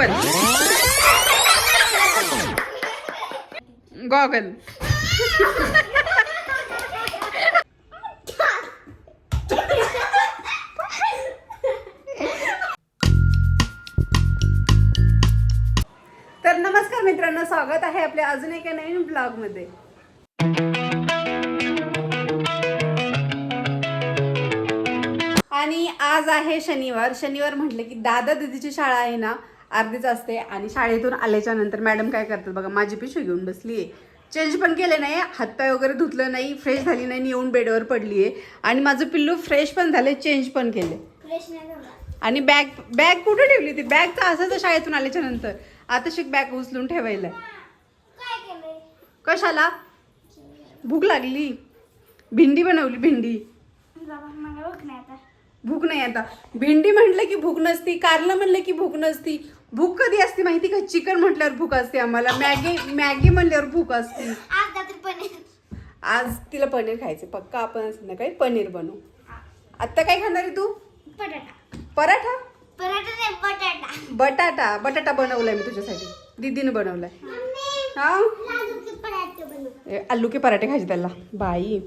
Goggle goggle तर नमस्कार मित्रांनो, स्वागत आहे आपल्या अजून एका नवीन ब्लॉग मध्ये. आणि आज आहे शनिवार. शनिवार म्हटलं की दादा दीदीची शाळा आहे ना अर्धीच असते. आणि शाळेतून आल्याच्या नंतर मॅडम काय करतात बघा, माझी पिशवी घेऊन बसली आहे. चेंज पण केले नाही, हातपाय वगैरे धुतलं नाही, फ्रेश झाली नाही, येऊन बेडवर पडली आहे. आणि माझं पिल्लू फ्रेश पण झाले, चेंज पण केले. आणि बॅग कुठे ठेवली ती बॅग? तर असंच शाळेतून आल्याच्या नंतर आता शिक बॅग उचलून ठेवायला. कशाला? भूक लागली, भेंडी बनवली. भेंडी भूक नाही आता. भेंडी म्हटलं की भूक नसती, कारलं म्हणलं की भूक नसती. भूक कधी असते माहिती का? चिकन म्हटल्यावर भूक असते आम्हाला, मॅगी म्हणल्यावर भूक असते. आज तिला पनीर खायचं पक्का. आपण संध्याकाळी पनीर बनवू. आता काय खाणार आहे तू? पराठा? बटाटा बनवलाय मी तुझ्यासाठी, दीदीने बनवलाय. हा, आलू के पराठे खायचे त्याला. बाई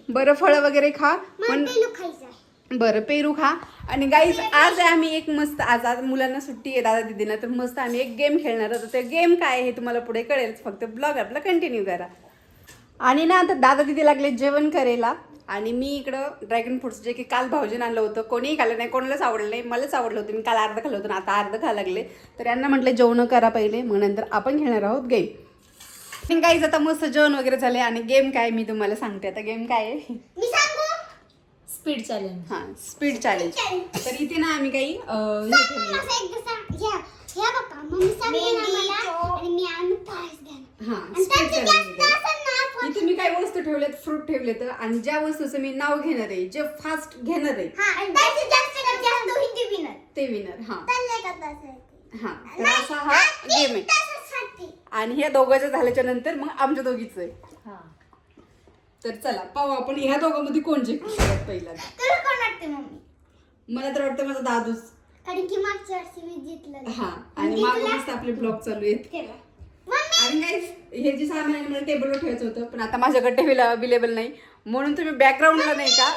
बरं, फळं वगैरे खा. पण बरं, पेरू खा. आणि गाईज आज आम्ही एक मस्त, आज मुलांना सुट्टी आहे दादा दीदींना, तर मस्त आम्ही एक गेम खेळणार आहोत. ते गेम काय आहे तुम्हाला पुढे कळेल, फक्त ब्लॉग आपला कंटिन्यू करा. आणि ना आता दादा दीदी लागले जेवण करायला. आणि मी इकडं ड्रॅगन फ्रूट्स जे की काल भाऊजीने आणलं होतं, कोणीही खाल्लं नाही, कोणालाच आवडलं नाही. मलाच आवडलं होतं, मी काल अर्ध खाल्लं होतं, आता अर्ध खायला लागले. तर यांना म्हटलं जेवण करा पहिले, मग नंतर आपण खेळणार आहोत गेम. गाईज आता मस्त जेवण वगैरे झाले. आणि गेम काय मी तुम्हाला सांगते. आता गेम काय आहे? Speed challenge. हां, स्पीड चॅलेंज. तर इथे ना आम्ही काही इथे मी काही वस्तू ठेवल्यात, फ्रूट ठेवलेत. आणि ज्या वस्तूचं मी नाव घेणार आहे, जे फास्ट घेणार आहे ते विनर. हा हा, तर असा हा गेम आहे. आणि ह्या दोघांचं झाल्याच्या नंतर मग आमच्या दोघीच आहे. तर चला पाहू आपण ह्या दोघांमध्ये कोण जिंकू शकत पहिला. मला तर वाटतं माझा दादूच, कारण की मागच्या वर्षी मी जिंकलं. हा, आणि मागं मस्त आपले ब्लॉग चालू आहेत. आणि गाईस हे जे सामान आहे मला टेबलवर ठेवायचं होतं, पण आता माझ्याकडे टेबल अवेलेबल नाही, म्हणून तुम्ही बॅकग्राऊंडला नाही का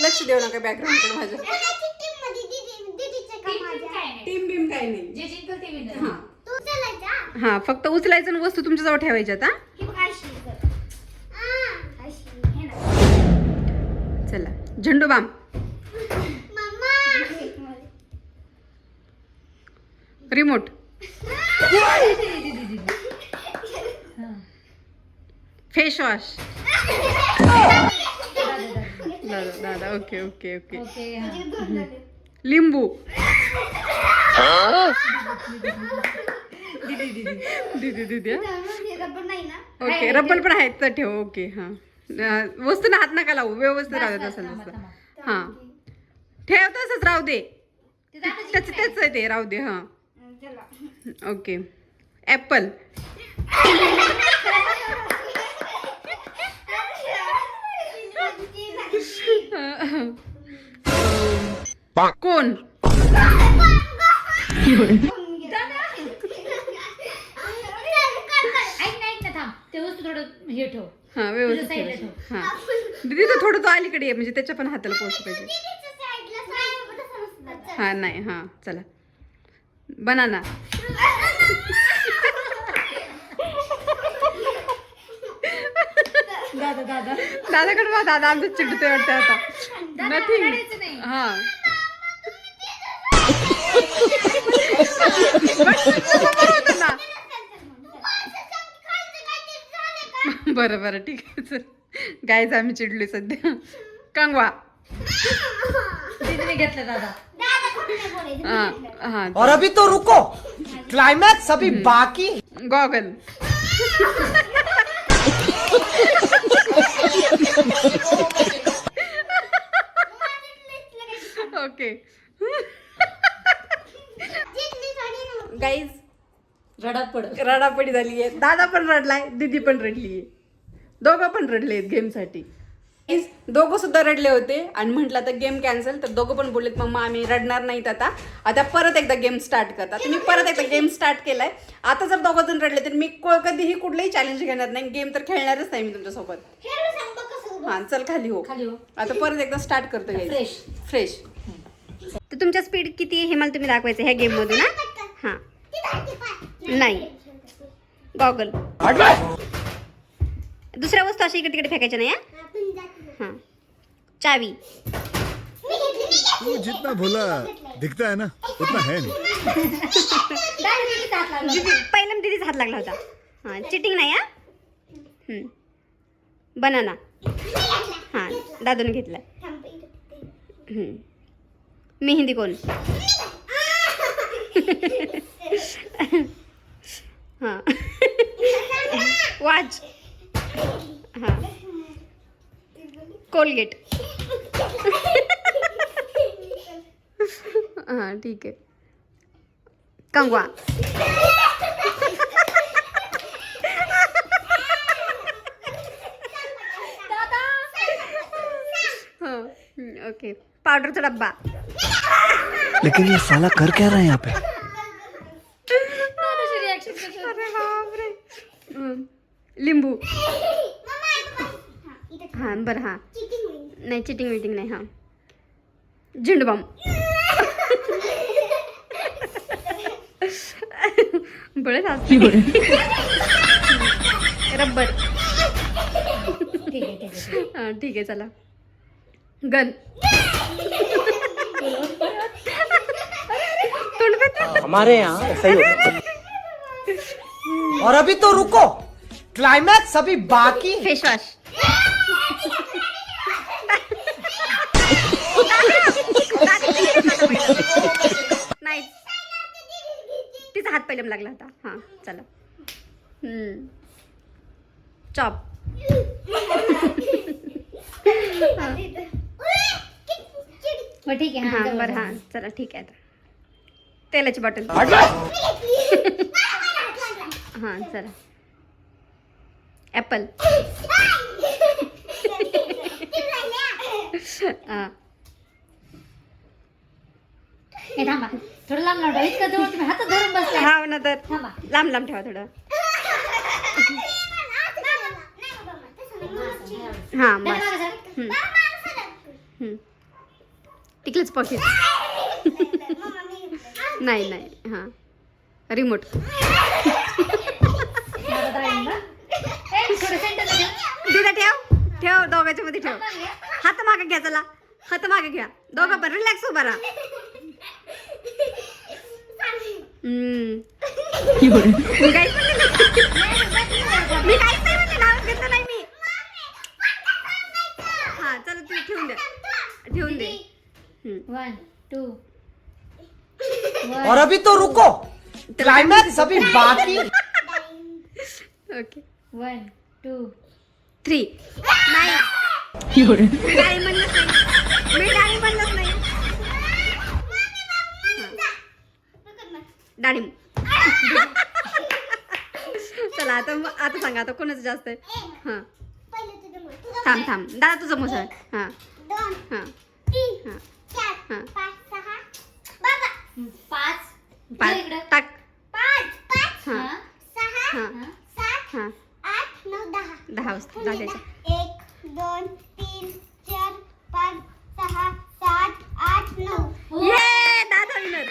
लक्ष देऊ नका बॅकग्राऊंडकडे माझ्या. टीम बीम काय नाही. जे जिंकल ते विनर. हा हा, फक्त उचलायचं आणि वस्तू तुमच्या जवळ ठेवायच्यात. चला, झेंडू बाम, रिमोट, फेस वॉश. दादा ओके ओके ओके. लिंबू. दीदी ओके, रब्बल पण आहेत तर ठेव. ओके. हां, वस्तू ना हात नका लावू, व्यवस्थित राहू दे तसं नसतं. हां, ठेव तसंच राहू दे, त्याच आहे ते, राहू दे. हां ओके. ॲपल. कोण? हे ठेव. हा, व्यवस्थित. हा दीदी तर थोडं तो अलीकडे आहे, म्हणजे त्याच्या पण हाताला पोहोचलं पाहिजे. हा नाही. हा चला, बनाना. दादाकडे बघा, दादा आमचं चिडतोय वाटतं आता. नथिंग. हा बरं बरं, ठीक आहे. चल गायच आम्ही चिडलोय सध्या. कंगवा. घेतलं दादा. हाँ, और अभी तो रुको, क्लाइमैक्स अभी बाकी. गॉगल. ओके. गाईज रडापडी झाली आहे. दादा पण रडलाय, दीदी पण रडली आहे, दोघं पण रडले आहेत गेमसाठी. दोघं सुद्धा रडले होते आणि म्हटलं आता गेम कॅन्सल. तर दोघं पण बोललेत मम्मा आम्ही रडणार नाहीत आता परत एकदा गेम स्टार्ट करतात. मी परत एकदा गेम स्टार्ट केलाय. आता जर दोघं जण रडले तर मी कधीही कुठलंही चॅलेंज घेणार नाही. गेम तर खेळणारच नाही मी तुमच्यासोबत. हा चल खाली हो. आता परत एकदा स्टार्ट करतो फ्रेश. तर तुमचा स्पीड किती आहे हे मला तुम्ही दाखवायचं ह्या गेम मधून. हा नाही गॉगल. दुसऱ्या वस्तू अशा इकडे तिकडे फेकायच्या नाही. हा चावी. तू जितना भोला दिखता है ना उतना है नहीं. पहिला दीदीच हात लागला होता. हा चिटिंग नाही. बनाना. हा दादून घेतला. मेहंदी कोण. हा वॉच. हा कोलगेट. हां ठीक आहे. कंगवा. हां ओके. पावडरचा डब्बा. लेकिन ये साला कर क्या रहा है यहाँ पे. अरे बापरे. लिंबू. हां बरं हां नाही चिटिंग विटिंग नाही. हां झेंडूबाम. बरं रब्बर. हां ठीक आहे चला. गन. हमारे यहाँ सही होता है. और अभी तो रुको, क्लाइमैक्स अभी बाकी. Face wash. नाही तिचा हात पहिला लागला होता. हा चला. चॉप. ठीक आहे. हां बरं हां चला ठीक आहे. आता तेलाची बॉटल. हां चला. ॲपल. हां हे थांबा थोडं लांब लांब इतकं जवळ तुम्ही हातात धरून बसला. हा ना तर थांबा. लांब लांब ठेवा थोडं. हां बस. टिकलंच पॉकेट. नाही हां रिमोट. दिदा ठेव दोघांच्या मध्ये ठेव. हात मागे घ्या. चला हात मागे घ्या. दोघं पण रिलॅक्स उभा राहा. मी काहीच नाही म्हणले नाव घेतलं नाही मी. हा चला तुम्ही ठेवून दे. 1 2. और अभी तो रुको, क्लाइमैक्स अभी बाकी. ओके 1 2 3. नाही डाळी म्हणलंच नाही. मी डाळी म्हणलंच नाही. डाळिंब. चला आता सांगा आता कोणाचं जास्त आहे. हां थांब दादा तुझं मोसा. हां हां हां हां 5 टाक. 5 हां 6 हां 7 हां 8 9 10. 10 वाजता जागायचं. 1 2 3 4 5 6 7 8 9. ये दादा विनर.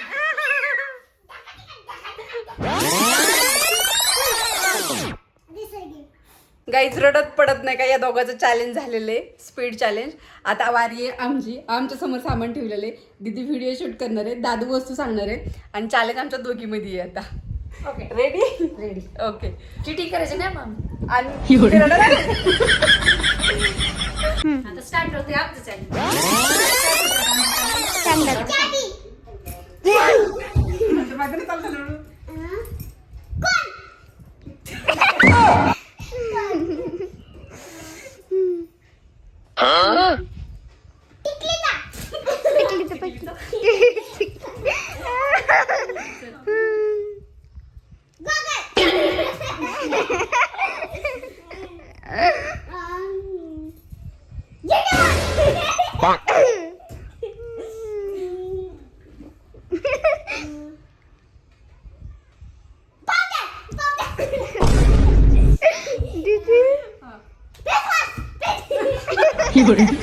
गाईज रडत पडत नाही का. या दोघांचं चॅलेंज झालेलं आहे स्पीड चॅलेंज. आता वारी आहे आमच्या समोर सामान ठेवलेले. दीदी व्हिडिओ शूट करणार आहे. दादू वस्तू सांगणार आहे आणि चॅलेंज आमच्या दोघीमध्ये आहे. आता ओके रेडी. ओके चिटिंग करायची नाही मग. आणि आता स्टार्ट होते आमचं चॅलेंज. लिंबू लिंबू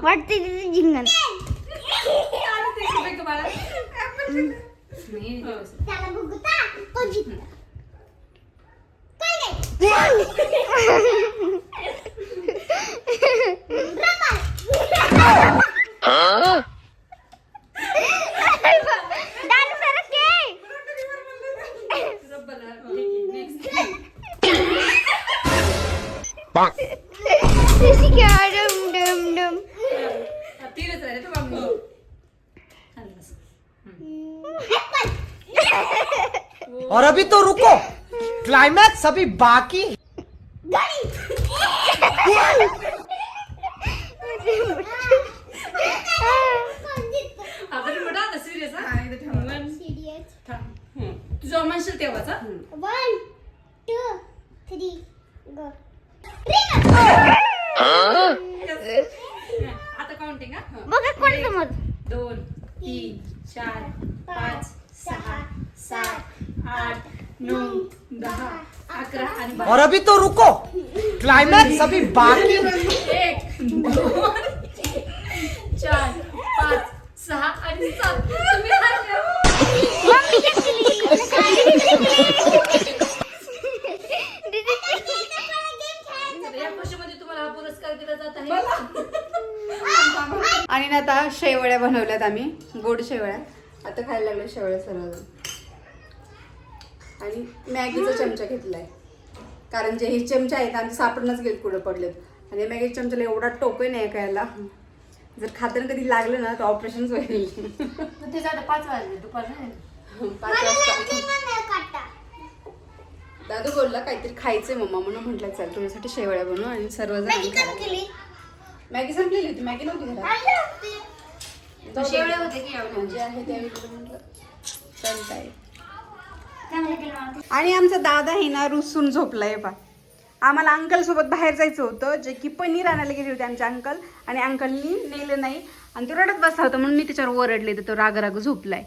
वाटते तिथे जिंगण त्याला बघता तो जिंकला और अभी तो रुको, क्लाइमैक्स अभी बाकी है। तुझं म्हणशील तेव्हाच 1 2 3 गो आता काउंटिंग बघा कोण समोर 2 3 4 5 6 7 8 9 10 11 आणि 12 और अभी तो रुको, क्लाइमैक्स अभी बाकी है। 1 2 4 5 6 आणि 7 तुम्ही हारले. या वर्षामध्ये तुम्हाला हा पुरस्कार दिला जात आहे. आणि ना आता शेवळ्या बनवल्यात आम्ही, गोड शेवळ्या. आता खायला लागल्या शेवळ्या सर्वजण. आणि मॅगीचा चमचा घेतलाय, कारण जे हे चमचे आहेत आमचे सापडूनच गेले कुठं पडलेत. आणि मॅगीच्या चमच्याला एवढा टोपे नाही का याला, जर खाताना कधी लागलं ना तर ऑपरेशनच होईल. ते झालं 5 वाजले दुपारला. 5 वाजता दादू बोलला काहीतरी खायचंय मम्मा, म्हणून म्हटलं चल तुझ्यासाठी शेवळ्या बनवू आणि सर्वजण आम्ही खायला. मॅगी संपलेली होती, मॅगी नव्हती घरात. शेवळे होते की एवढे? जे आहे त्यावेळी म्हटलं चालतंय. चांगलं केलं मला. आणि आमचा दादा हे ना रुसून झोपलाय बा. आम्हाला अंकल सोबत बाहेर जायचं होतं, जे की पनीर आणायला गेले होते आमचे अंकल, आणि अंकलनी नेलं नाही आणि तो रडत बसला होता म्हणून मी त्याच्यावर ओरडले, तर तो राग राग झोपलाय.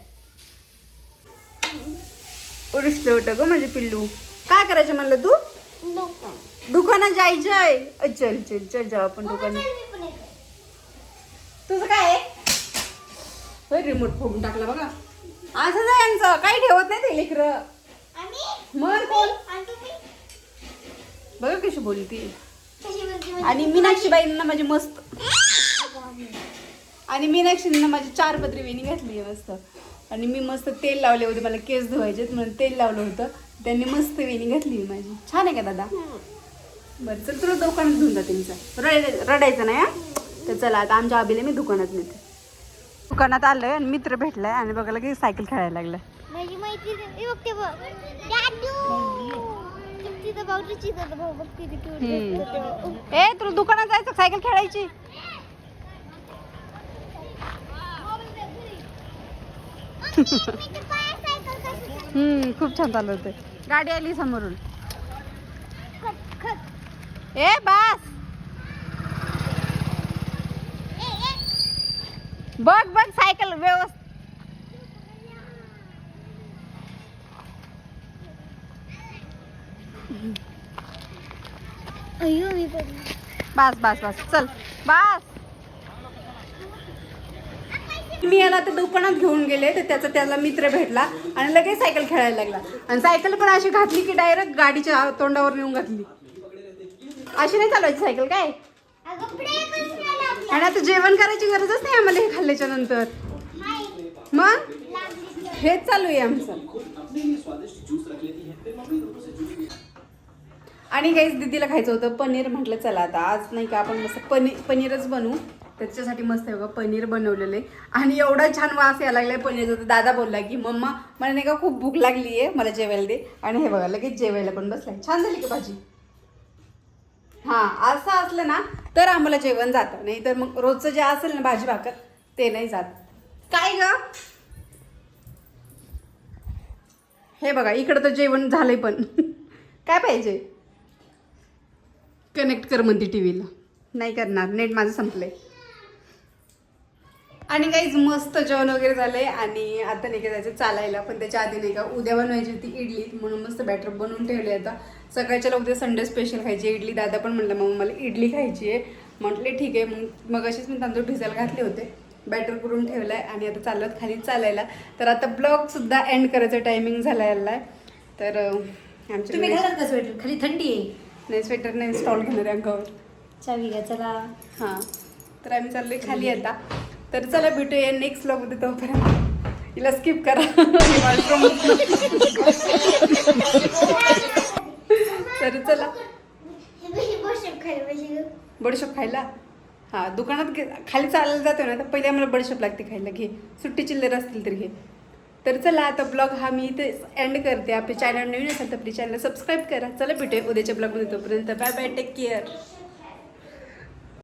रुसलं होतं ग माझे पिल्लू. काय करायचं म्हणलं तू? दुकानात जायचंय. चल चल चल जाऊ आपण दुकानात. तुझं काय आहे? रिमोट फोडून टाकला बघा. असं जा यांचं काही ठेवत नाही ते लेकरं. मग कोण बघा कशी बोलती. आणि मीनाक्षीबाईंना माझी मस्त, आणि मीनाक्षींना माझी 4 पदरी वेणी घातली आहे मस्त. आणि मी मस्त तेल लावले होते, मला केस धुवायचे म्हणून तेल लावलं होतं, त्यांनी मस्त वेणी घातली माझी. छान आहे का दादा? बरं चल तुला दुकानात घेऊन जा त्यांचं. रडायचं नाही हा. तर चला आता आमच्या आबीला मी दुकानात नेते. दुकानात आलोय आणि मित्र भेटलाय आणि बघायला की सायकल खेळायला लागलाय. माझी मैत्रीण बघते बघ दादू तिथं भाऊची भाऊ बघते तिथे. ए तुला दुकानात जायचं सायकल खेळायची. खूप छान चालू होते. गाडी आली समोरून. ए बस बघ बघ सायकल व्यवस्थित. अय्यो मी पण बस बस बस चल बस. मी याला आता दुकानात घेऊन गेले तर त्याला मित्र भेटला आणि लगेच सायकल खेळायला लागला. आणि सायकल पण अशी घातली की डायरेक्ट गाडीच्या तोंडावर नेऊन घातली. अशी नाही चालवायची सायकल काय. आणि आता जेवण करायची गरजच नाही आम्हाला हे खाल्ल्याच्या नंतर. मग हेच चालू आहे आमचं. आणि काहीच दीदीला खायचं होतं पनीर. म्हटलं चला आता आज नाही का आपण मस्त पनीरच बनवू. त्याच्यासाठी मस्त आहे बघा पनीर बनवलेलं आहे आणि एवढा छान वास यायला लागलाय पनीरचा. तर दादा बोलला की मम्मा मला नाही का खूप भूक लागली आहे, मला जेवायला दे. आणि हे बघा लगेच जेवायला पण बसलाय. छान झाली का भाजी? हां, असं असलं ना तर आम्हाला जेवण जातं, नाही तर मग रोजचं जे असेल ना भाजी भाकर ते नाही जात. काय ग? हे बघा इकडं तर जेवण झालंय पण काय पाहिजे? कनेक्ट कर म्हणते टीव्हीला. नाही करणार, नेट माझं संपलंय. आणि काहीच मस्त जेवण वगैरे झालंय आणि आता नाही का जायचं चालायला. पण त्याच्या आधी नाही का उद्या बनवायची होती इडली, म्हणून मस्त बॅटर बनवून ठेवले. आता सकाळच्या उद्या संडे स्पेशल खायची इडली. दादा पण म्हटलं मग मला इडली खायची आहे. म्हटले ठीक आहे. मग अशीच मी तांदूळ भिजायला घातले होते, बॅटर करून ठेवलं आहे आणि आता चालत खाली चालायला. तर आता ब्लॉगसुद्धा एंड करायचं टायमिंग झाला आहे. तर आमच्या तुम्ही घालत का स्वेटर? खाली थंडी आहे. नाही स्वेटर नाही, स्टॉल घेणार आहे अंगावर. चावी घ्या चला. हां, तर आम्ही चाललोय खाली आता. तर चला भेटूया नेक्स्ट ब्लॉगमध्ये. तोपर्यंत हिला स्किप करा. तर चला बडीशोप खायला. हां, दुकानात खाली चालायला जातो ना तर पहिले आम्हाला बडीशोप लागते खायला. घे, सुट्टी चिल्लर असतील तर घे. तर चला आता ब्लॉग हा मी इथे एंड करते. आपल्या चॅनल नवीन असेल तर आपली चॅनल सबस्क्राईब करा. चला भेटूया उद्याच्या ब्लॉगमध्ये. तोपर्यंत बाय बाय, टेक केअर.